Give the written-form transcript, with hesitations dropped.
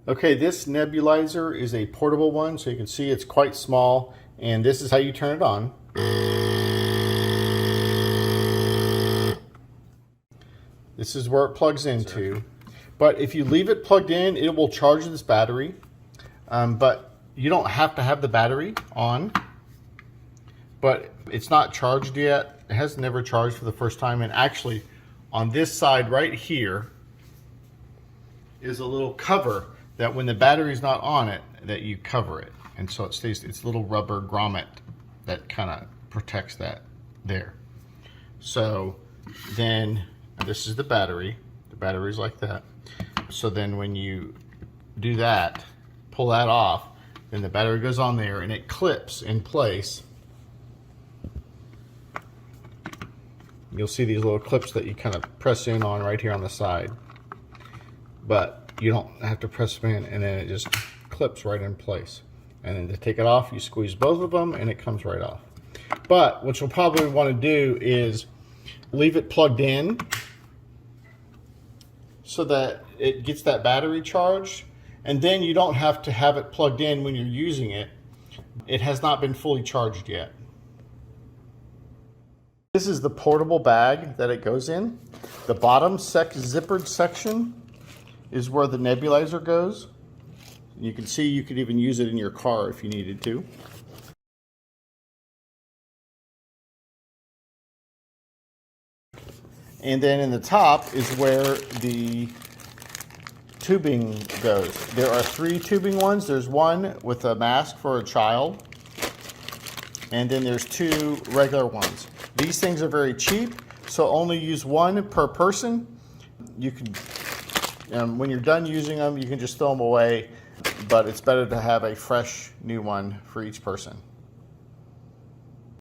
Okay, this nebulizer is a portable one, so you can see it's quite small, and this is how you turn it on. This is where it plugs into. But if you leave it plugged in, it will charge this battery. But you don't have to have the battery on. But it's not charged yet. It has never charged for the first time. And actually, on this side right here is a little cover that when the battery's not on it, that you cover it. And so it stays, it's a little rubber grommet that kind of protects that there. So then this is the battery. The battery's like that. So then when you do that, pull that off, then the battery goes on there and it clips in place. You'll see these little clips that you kind of press in on right here on the side. But you don't have to press them in, and then it just clips right in place. And then to take it off, you squeeze both of them and it comes right off. But what you'll probably want to do is leave it plugged in so that it gets that battery charged, and then you don't have to have it plugged in when you're using it. It has not been fully charged yet. This is the portable bag that it goes in. The bottom zippered section is where the nebulizer goes. You can see you could even use it in your car if you needed to. And then in the top is where the tubing goes. There are 3 tubing ones. There's one with a mask for a child, and then there's 2 regular ones. These things are very cheap, so only use 1 per person. You can, when you're done using them, you can just throw them away, but it's better to have a fresh new one for each person.